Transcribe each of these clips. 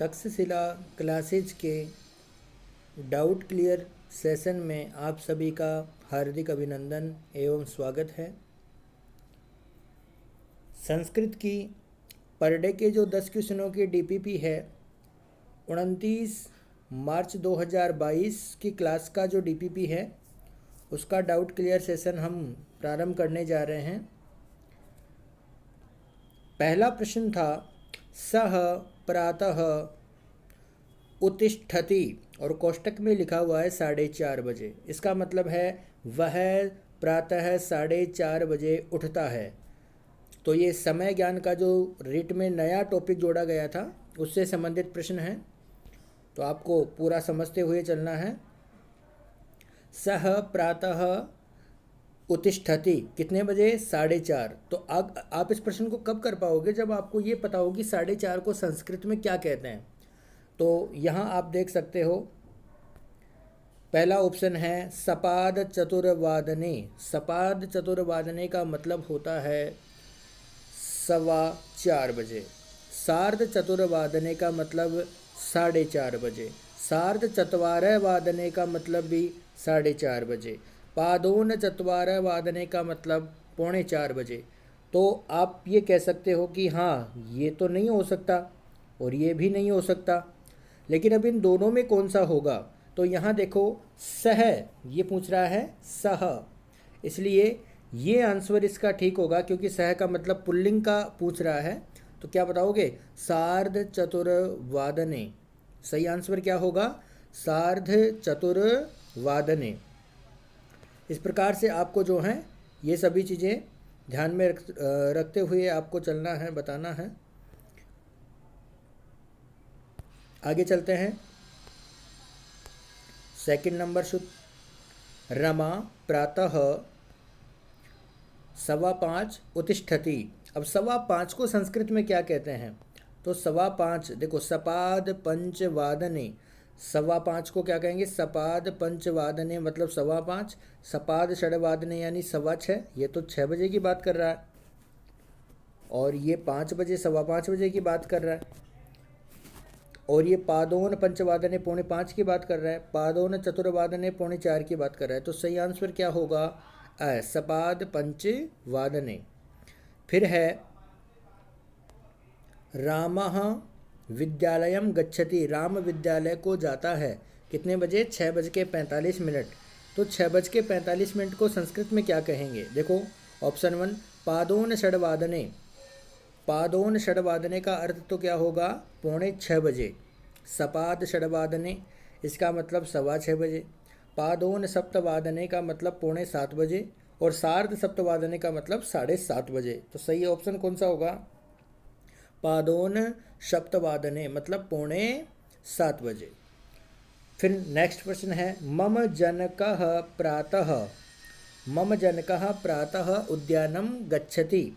Takshashila classes के doubt clear session में आप सभी का हार्दिक अभिनंदन एवं स्वागत है। संस्कृत की पर डे के जो 10 क्वेश्चनों की डीपीपी है 29 मार्च 2022 की क्लास का जो डीपीपी है उसका डाउट क्लियर सेशन हम प्रारंभ करने जा रहे हैं। पहला प्रश्न था सह प्रातः उत्तिष्ठति और कोष्टक में लिखा हुआ है 4:30 बजे। इसका मतलब है वह प्रातः 4:30 बजे उठता है। तो ये समय ज्ञान का जो रीट में नया टॉपिक जोड़ा गया था उससे संबंधित प्रश्न है, तो आपको पूरा समझते हुए चलना है। सह प्रातः उत्तिष्ठति कितने बजे? 4:30। तो आप इस प्रश्न को कब कर पाओगे? जब आपको ये पता हो कि 4:30 को संस्कृत में क्या कहते हैं। तो यहाँ आप देख सकते हो पहला ऑप्शन है सपाद चतुर्वादने। सपाद चतुर्वादने का मतलब होता है 4:15 बजे। सार्ध चतुर्वादने का मतलब 4:30 बजे। सार्ध चत्वारः वादने का मतलब भी 4:30 बजे। पादोन चत्वारः वादने का मतलब 3:45 बजे। तो आप ये कह सकते हो कि हाँ ये तो नहीं हो सकता और ये भी नहीं हो सकता, लेकिन अब इन दोनों में कौन सा होगा? तो यहाँ देखो सह ये पूछ रहा है सह, इसलिए ये आंसर इसका ठीक होगा क्योंकि सह का मतलब पुल्लिंग का पूछ रहा है। तो क्या बताओगे? सार्ध चतुर्वादने। सही आंसर क्या होगा? सार्ध चतुर्वादने। इस प्रकार से आपको जो है ये सभी चीज़ें ध्यान में रखते हुए आपको चलना है, बताना है। आगे चलते हैं। सेकंड नंबर शुद्ध रमा प्रातः 5:15 उत्तिष्ठति। अब 5:15 को संस्कृत में क्या कहते हैं? तो 5:15 देखो सपाद पंचवादने। 5:15 को क्या कहेंगे? सपाद पंचवादने मतलब 5:15। सपाद षड्वादने यानी 6:15। ये तो 6 बजे की बात कर रहा है और ये 5 बजे 5:15 बजे की बात कर रहा है। और ये पादोन पंचवादने 4:45 की बात कर रहा है। पादोन चतुर्वादने 3:45 की बात कर रहा है। तो सही आंसर क्या होगा? सपाद पंचवादने। फिर है रामः विद्यालयम गच्छति। राम विद्यालय को जाता है कितने बजे? 6:45। तो 6:45 को संस्कृत में क्या कहेंगे? देखो ऑप्शन 1 पादोन षड्वादने। पादोन षड्वादने का अर्थ तो क्या होगा? 5:45 बजे। सपाद षड्वादने इसका मतलब 6:15 बजे। पादोन सप्तवादने का मतलब 6:45 बजे और सार्ध सप्तवादने का मतलब 7:30 बजे। तो सही ऑप्शन कौन सा होगा? पादोन सप्तवादने मतलब 6:45 बजे। फिर नेक्स्ट प्रश्न है मम जनकः प्रातः। मम जनकः प्रातः उद्यानम गच्छति।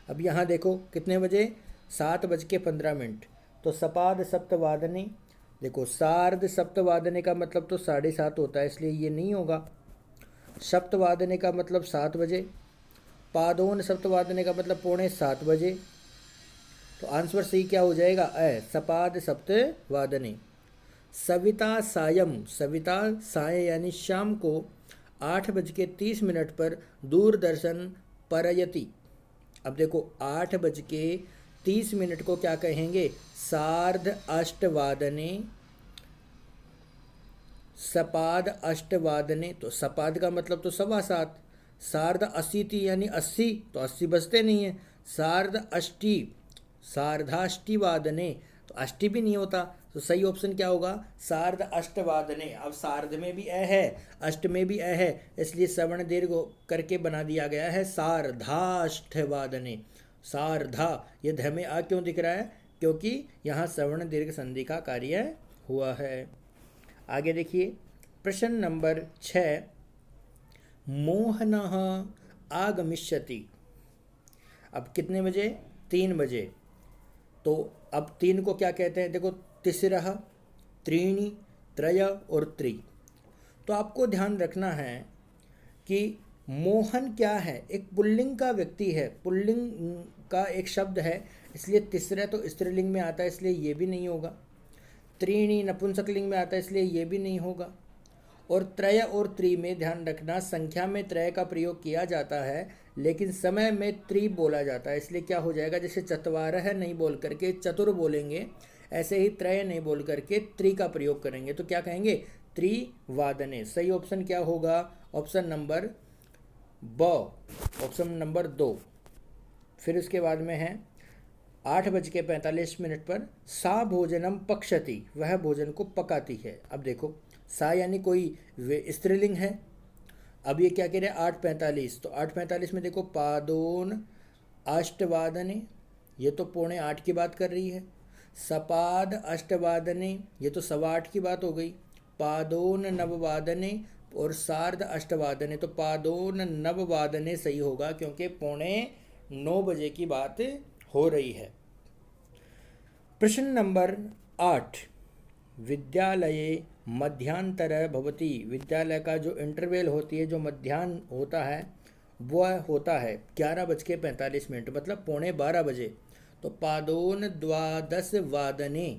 अब यहाँ देखो कितने बजे? 7:15। तो सपाद सप्तवादने देखो सार्ध सप्तवादने का मतलब तो 7:30 होता है, इसलिए ये नहीं होगा। सप्तवादने का मतलब 7 बजे। पादोन सप्तवादने का मतलब 6:45 बजे। तो आंसर सही क्या हो जाएगा? सपाद सप्तवादने। सविता सायं। सविता साय यानी शाम को 8:30 पर दूरदर्शन परयति। अब देखो 8:30 को क्या कहेंगे? सार्ध अष्टवादने। सपाद अष्टवादने। तो सपाद का मतलब तो 7:15। सार्ध अशीति यानी 80, तो 80 बजते नहीं है। सार्ध अष्टि सार्धाष्टिवादने, तो अष्टि भी नहीं होता। तो सही ऑप्शन क्या होगा? सार्ध अष्टवादने। अब सार्ध में भी अ है, अष्ट में भी अ है, इसलिए सवर्ण दीर्घ करके बना दिया गया है सार्धाष्टवादने। सार्धा, ये ध में आ क्यों दिख रहा है? क्योंकि यहाँ सवर्ण दीर्घ संधि का कार्य हुआ है। आगे देखिए प्रश्न नंबर 6 मोहनः आगमिष्यति। अब कितने बजे? 3 बजे। तो अब 3 को क्या कहते हैं? देखो तिसरः, त्रीणि, त्रय और त्रि। तो आपको ध्यान रखना है कि मोहन क्या है? एक पुल्लिंग का व्यक्ति है, पुल्लिंग का एक शब्द है, इसलिए तीसरा तो स्त्रीलिंग में आता है, इसलिए ये भी नहीं होगा। त्रीणी नपुंसकलिंग में आता है, इसलिए ये भी नहीं होगा। और त्रय और त्रि में ध्यान रखना, संख्या में त्रय का प्रयोग किया जाता है लेकिन समय में त्रि बोला जाता है, इसलिए क्या हो जाएगा, जैसे चत्वारः नहीं बोल करके चतुर बोलेंगे, ऐसे ही त्रय नहीं बोल करके त्रि का प्रयोग करेंगे, तो क्या कहेंगे, त्रिवादने। सही ऑप्शन क्या होगा, ऑप्शन नंबर ब, ऑप्शन नंबर 2। फिर उसके बाद में है 8:45 पर सा भोजनम पक्षति, वह भोजन को पकाती है। अब देखो सा यानी कोई स्त्रीलिंग है। अब ये क्या कह रहे हैं 8:45, तो 8:45 में देखो पादोन अष्टवादने, ये तो 7:45 की बात कर रही है। सपाद अष्टवादने, ये तो 8:15 की बात हो गई। पादोन नववादने और सार्ध अष्टवादने, तो पादोन नववादने सही होगा क्योंकि 8:45 की बात हो रही है। प्रश्न नंबर 8, विद्यालये मध्यांतर भवति, विद्यालय का जो इंटरवल होती है, जो मध्याह्न होता है, वह होता है 11:45, मतलब 11:15। तो पादोन द्वादश वादने,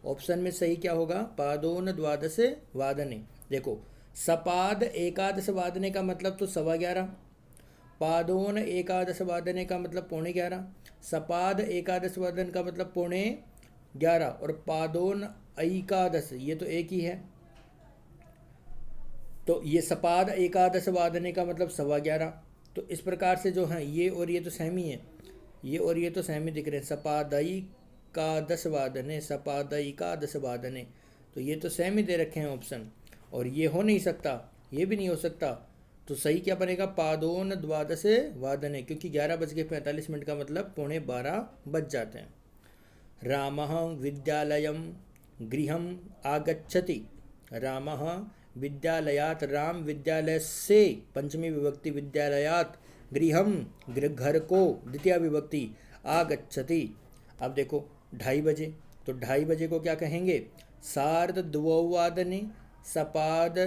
ऑप्शन में सही क्या होगा, पादोन द्वादश वादने। देखो सपाद एकादश वादने का मतलब तो 11:15, पादोन एकादश वादने का मतलब 11:15, सपाद एकादश वादन का मतलब 11:15, और पादोन एकादश ये तो एक ही है, तो ये सपाद एकादश वादने का मतलब 11:15। तो इस प्रकार से जो है ये और ये तो सेम ही है, ये और ये तो सेम ही दिख रहे हैं, सपादई का 10 वादने, सपादई का 10 वादने, तो ये तो सेम ही दे रखे हैं ऑप्शन, और ये हो नहीं सकता, ये भी नहीं हो सकता। तो सही क्या बनेगा, पादोन द्वादश वादने, क्योंकि 11:45 का मतलब 11:15 बज जाते हैं। रामः विद्यालयं गृहम् आगच्छति, रामः विद्यालयात, राम विद्यालय से, पंचमी विभक्ति, विद्यालयात गृहम घर को, द्वितीय विभक्ति, आगच्छति। अब देखो 2:30 बजे, तो 2:30 बजे को क्या कहेंगे, सार्ध द्वौवादने, सपाद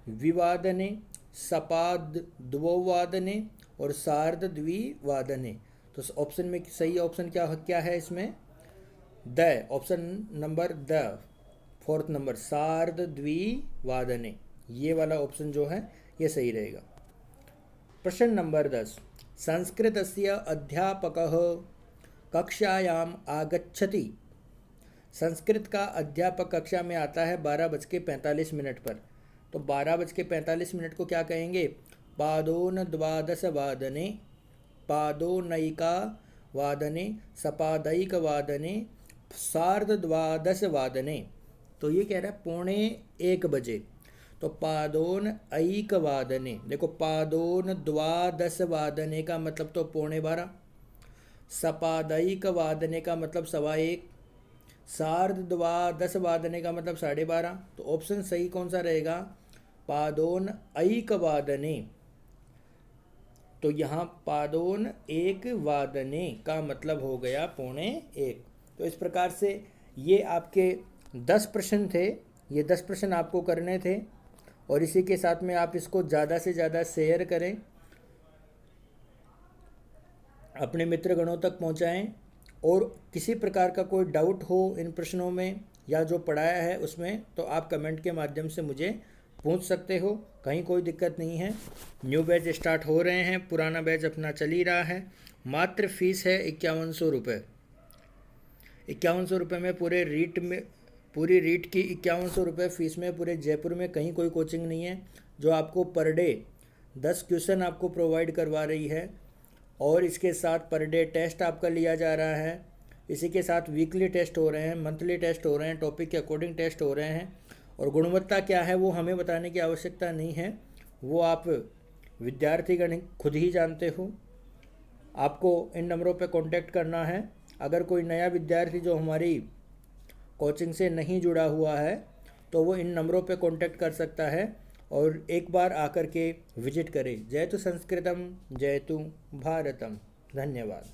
विवादने, सपाद द्वौवादने और सार्ध द्विवादने। तो ऑप्शन में सही ऑप्शन क्या क्या है इसमें, the, option number the, 4th number, सार्ध द्विवादने, ये वाला ऑप्शन जो है ये सही रहेगा। प्रश्न नंबर 10, संस्कृतस्य अध्यापकः कक्षायाम आगच्छति, संस्कृत का अध्यापक कक्षा में आता है 12:45 पर, तो 12:45 को क्या कहेंगे, पादोन द्वादश वादने, पादोनैका वादने, सपादैक वादने, सार्ध द्वादश वादने। तो ये कह रहा है 1:45 बजे, तो पादोन ऐक वादने, देखो पादोन द्वादश वादने का मतलब तो 11:15, सपादैक वादने का मतलब 1:15, सार्ध द्वादश वादने का मतलब 12:30। तो ऑप्शन सही कौन सा रहेगा, पादोन ऐक वादने, तो यहाँ पादोन 1 वादने का मतलब हो गया 12:15। तो इस प्रकार से ये आपके 10 प्रश्न थे, ये 10 प्रश्न आपको करने थे, और इसी के साथ में आप इसको ज़्यादा से ज़्यादा शेयर करें, अपने मित्रगणों तक पहुंचाएं, और किसी प्रकार का कोई डाउट हो इन प्रश्नों में या जो पढ़ाया है उसमें, तो आप कमेंट के माध्यम से मुझे पूछ सकते हो, कहीं कोई दिक्कत नहीं है। न्यू बैच स्टार्ट हो रहे हैं, पुराना बैच अपना चल ही रहा है। मात्र फीस है 5100 रुपये, 5100 रुपये में पूरे रीट में, पूरी रीट की 5100 रुपये फीस में पूरे जयपुर में कहीं कोई कोचिंग नहीं है जो आपको पर डे 10 क्वेश्चन आपको प्रोवाइड करवा रही है, और इसके साथ पर डे टेस्ट आपका लिया जा रहा है, इसी के साथ वीकली टेस्ट हो रहे हैं, मंथली टेस्ट हो रहे हैं, टॉपिक के अकॉर्डिंग टेस्ट हो रहे हैं, और गुणवत्ता क्या है वो हमें बताने की आवश्यकता नहीं है, वो आप विद्यार्थीगण खुद ही जानते हो। आपको इन नंबरों पे कांटेक्ट करना है। अगर कोई नया विद्यार्थी जो हमारी कोचिंग से नहीं जुड़ा हुआ है तो वो इन नंबरों पे कांटेक्ट कर सकता है और एक बार आकर के विजिट करें। जयतु संस्कृतम जयतु भारतम। धन्यवाद।